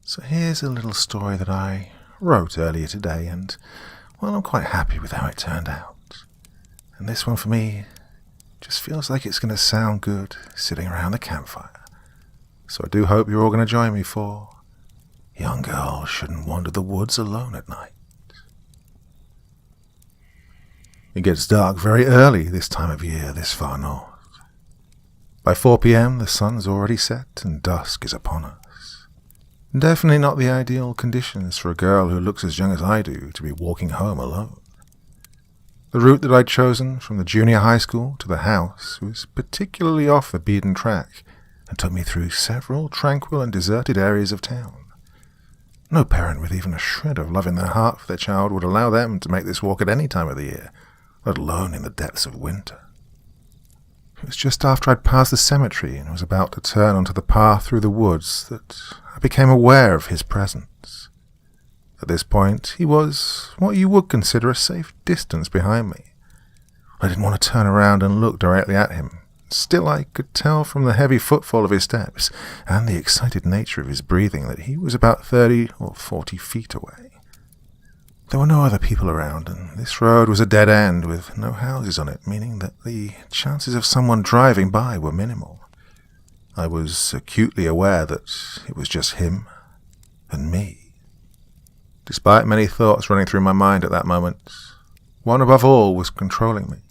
So here's a little story that I wrote earlier today, and, well, I'm quite happy with how it turned out. And this one for me just feels like it's going to sound good sitting around the campfire. So I do hope you're all going to join me for Young Girls Shouldn't Wander the Woods Alone at Night. It gets dark very early this time of year this far north. By 4 p.m. the sun's already set and dusk is upon us. Definitely not the ideal conditions for a girl who looks as young as I do to be walking home alone. The route that I'd chosen from the junior high school to the house was particularly off the beaten track and took me through several tranquil and deserted areas of town. No parent with even a shred of love in their heart for their child would allow them to make this walk at any time of the year, let alone in the depths of winter. It was just after I'd passed the cemetery and was about to turn onto the path through the woods that I became aware of his presence. At this point, he was what you would consider a safe distance behind me. I didn't want to turn around and look directly at him. Still, I could tell from the heavy footfall of his steps and the excited nature of his breathing that he was about 30 or 40 feet away. There were no other people around, and this road was a dead end with no houses on it, meaning that the chances of someone driving by were minimal. I was acutely aware that it was just him and me. Despite many thoughts running through my mind at that moment, one above all was controlling me.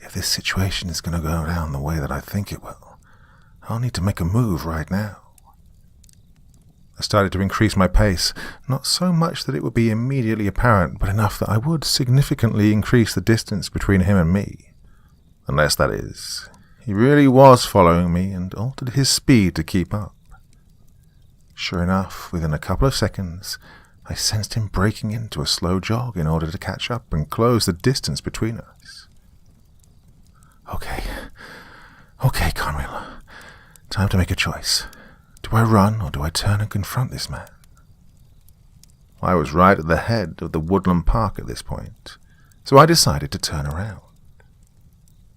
If this situation is going to go down the way that I think it will, I'll need to make a move right now. I started to increase my pace, not so much that it would be immediately apparent, but enough that I would significantly increase the distance between him and me. Unless, that is, he really was following me and altered his speed to keep up. Sure enough, within a couple of seconds, I sensed him breaking into a slow jog in order to catch up and close the distance between us. Okay, Carmilla. Time to make a choice. Do I run or do I turn and confront this man? I was right at the head of the woodland park at this point, so I decided to turn around.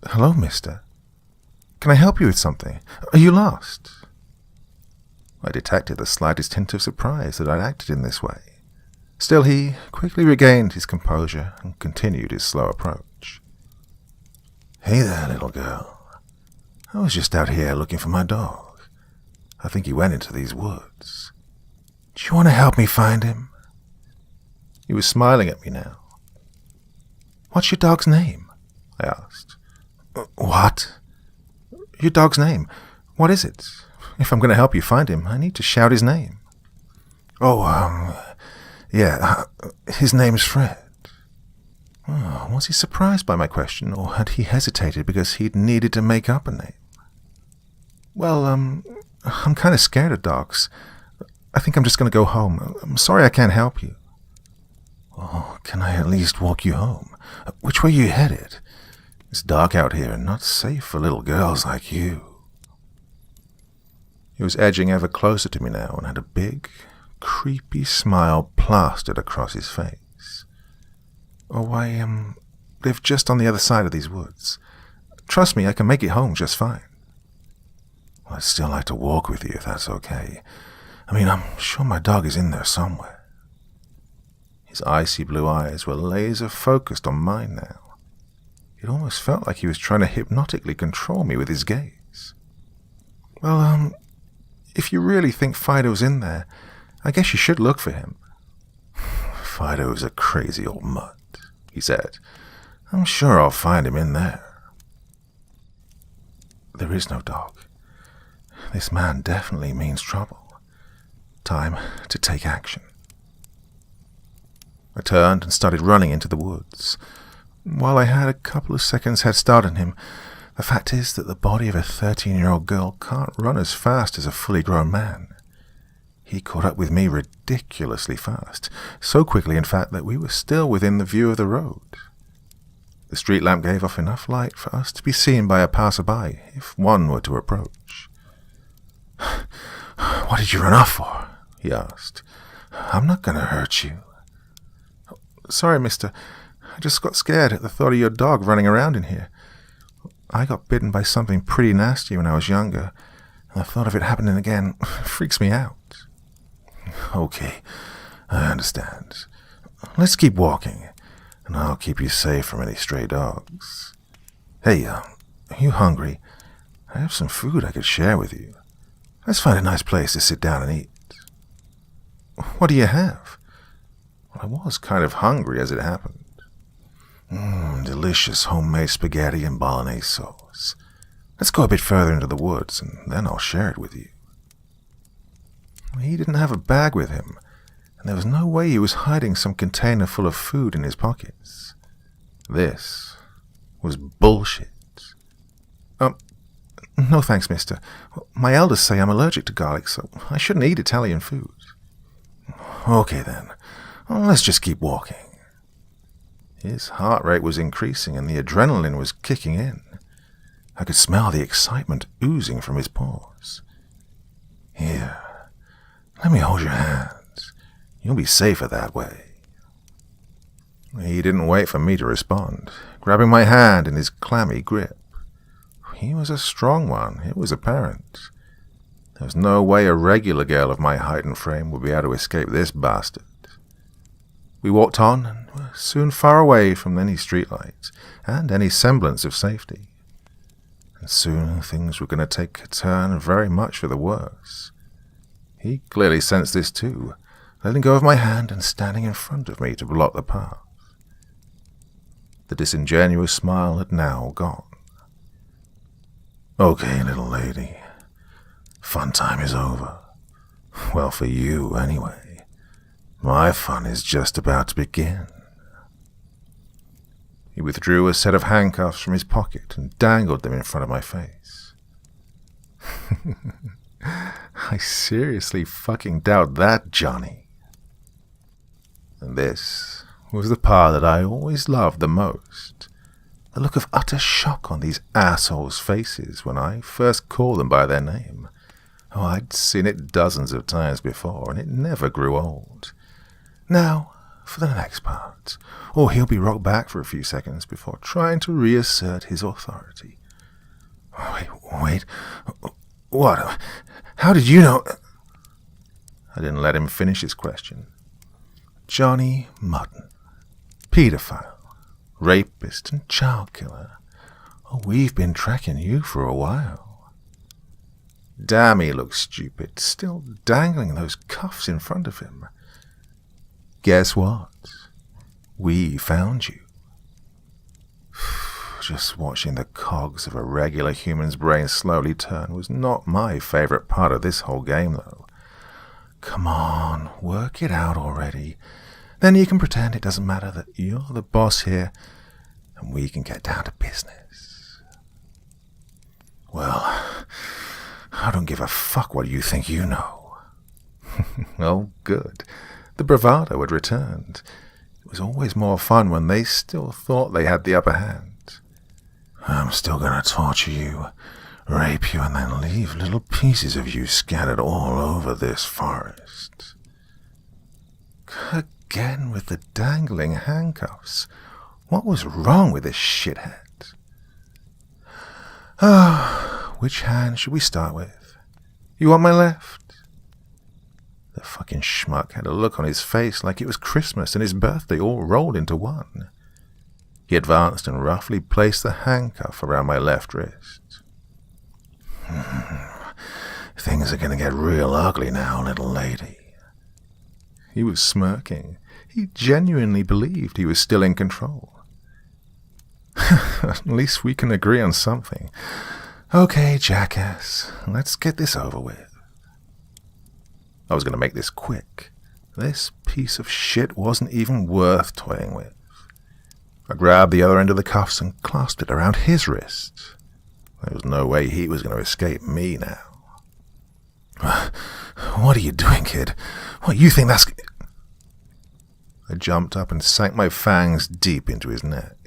Hello, mister. Can I help you with something? Are you lost? I detected the slightest hint of surprise that I'd acted in this way. Still, he quickly regained his composure and continued his slow approach. Hey there, little girl. I was just out here looking for my dog. I think he went into these woods. Do you want to help me find him? He was smiling at me now. What's your dog's name? I asked. What? Your dog's name? What is it? If I'm going to help you find him, I need to shout his name. His name's Fred. Oh, was he surprised by my question, or had he hesitated because he'd needed to make up a name? Well, I'm kind of scared of dogs. I think I'm just going to go home. I'm sorry I can't help you. Oh, can I at least walk you home? Which way are you headed? It's dark out here and not safe for little girls like you. He was edging ever closer to me now and had a big, creepy smile plastered across his face. Oh, I live just on the other side of these woods. Trust me, I can make it home just fine. Well, I'd still like to walk with you if that's okay. I mean, I'm sure my dog is in there somewhere. His icy blue eyes were laser-focused on mine now. It almost felt like he was trying to hypnotically control me with his gaze. Well, if you really think Fido's in there, I guess you should look for him. Fido's a crazy old mutt, he said. I'm sure I'll find him in there. There is no dog. This man definitely means trouble. Time to take action. I turned and started running into the woods. While I had a couple of seconds head start on him, the fact is that the body of a 13-year-old girl can't run as fast as a fully grown man. He caught up with me ridiculously fast, so quickly in fact that we were still within the view of the road. The street lamp gave off enough light for us to be seen by a passerby, if one were to approach. What did you run off for? He asked. I'm not going to hurt you. Sorry, mister. I just got scared at the thought of your dog running around in here. I got bitten by something pretty nasty when I was younger, and the thought of it happening again freaks me out. Okay, I understand. Let's keep walking, and I'll keep you safe from any stray dogs. Hey, are you hungry? I have some food I could share with you. Let's find a nice place to sit down and eat. What do you have? Well, I was kind of hungry as it happened. Delicious homemade spaghetti and bolognese sauce. Let's go a bit further into the woods, and then I'll share it with you. He didn't have a bag with him, and there was no way he was hiding some container full of food in his pockets. This was bullshit. No thanks, mister. My elders say I'm allergic to garlic, so I shouldn't eat Italian food. Okay then, let's just keep walking. His heart rate was increasing and the adrenaline was kicking in. I could smell the excitement oozing from his pores. Here, let me hold your hands. You'll be safer that way. He didn't wait for me to respond, grabbing my hand in his clammy grip. He was a strong one, it was apparent. There was no way a regular girl of my height and frame would be able to escape this bastard. We walked on and were soon far away from any streetlights and any semblance of safety. And soon things were going to take a turn very much for the worse. He clearly sensed this too, letting go of my hand and standing in front of me to block the path. The disingenuous smile had now gone. Okay, little lady. Fun time is over. Well, for you, anyway. My fun is just about to begin. He withdrew a set of handcuffs from his pocket and dangled them in front of my face. I seriously fucking doubt that, Johnny. And this was the part that I always loved the most. The look of utter shock on these assholes' faces when I first called them by their name. Oh, I'd seen it dozens of times before, and it never grew old. Now, for the next part. Or he'll be rocked back for a few seconds before trying to reassert his authority. Wait. What? How did you know? I didn't let him finish his question. Johnny Mutton. Pedophile. Rapist and child killer. Oh, we've been tracking you for a while. Damn, he looked stupid, still dangling those cuffs in front of him. Guess what? We found you. Just watching the cogs of a regular human's brain slowly turn was not my favorite part of this whole game, though. Come on, work it out already. Then you can pretend it doesn't matter that you're the boss here, and we can get down to business. Well, I don't give a fuck what you think you know. Oh, good. The bravado had returned. It was always more fun when they still thought they had the upper hand. I'm still gonna torture you, rape you, and then leave little pieces of you scattered all over this forest. Again with the dangling handcuffs. What was wrong with this shithead? Which hand should we start with? You want my left? The fucking schmuck had a look on his face like it was Christmas and his birthday all rolled into one. He advanced and roughly placed the handcuff around my left wrist. Things are going to get real ugly now, little lady. He was smirking. He genuinely believed he was still in control. At least we can agree on something. Okay, jackass, let's get this over with. I was going to make this quick. This piece of shit wasn't even worth toying with. I grabbed the other end of the cuffs and clasped it around his wrist. There was no way he was going to escape me now. What are you doing, kid? What, you think that's... I jumped up and sank my fangs deep into his neck.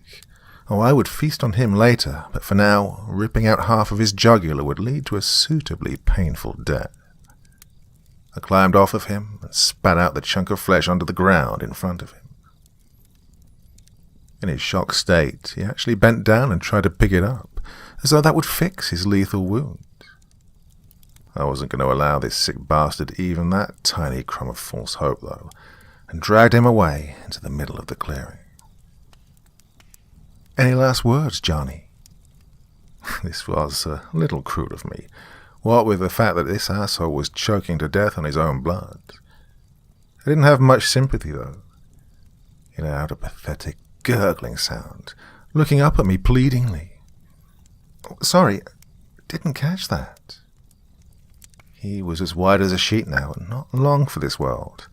Oh, I would feast on him later, but for now, ripping out half of his jugular would lead to a suitably painful death. I climbed off of him and spat out the chunk of flesh onto the ground in front of him. In his shocked state, he actually bent down and tried to pick it up, as though that would fix his lethal wound. I wasn't going to allow this sick bastard even that tiny crumb of false hope, though, and dragged him away into the middle of the clearing. Any last words, Johnny? This was a little crude of me, what with the fact that this asshole was choking to death on his own blood. I didn't have much sympathy, though. He let out a pathetic, gurgling sound, looking up at me pleadingly. Sorry, didn't catch that. He was as white as a sheet now, and not long for this world.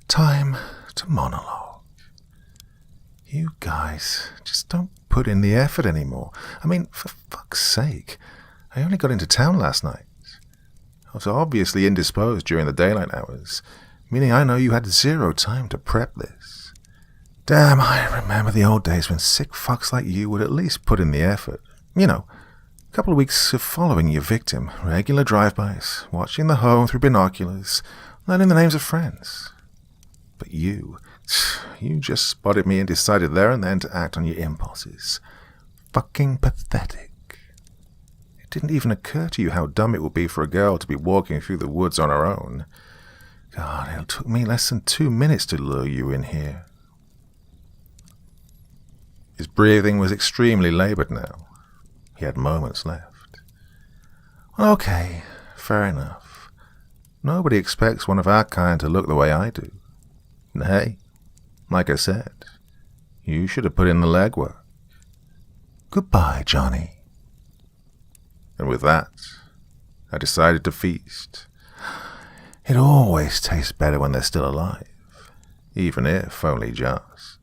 Time to monologue. You guys just don't put in the effort anymore. I mean, for fuck's sake, I only got into town last night. I was obviously indisposed during the daylight hours, meaning I know you had zero time to prep this. Damn, I remember the old days when sick fucks like you would at least put in the effort. You know, a couple of weeks of following your victim, regular drive-bys, watching the home through binoculars, learning the names of friends. But you just spotted me and decided there and then to act on your impulses. Fucking pathetic. It didn't even occur to you how dumb it would be for a girl to be walking through the woods on her own. God, it took me less than 2 minutes to lure you in here. His breathing was extremely labored now. He had moments left. Okay, fair enough. Nobody expects one of our kind to look the way I do. And hey, like I said, you should have put in the legwork. Goodbye, Johnny. And with that, I decided to feast. It always tastes better when they're still alive, even if only just.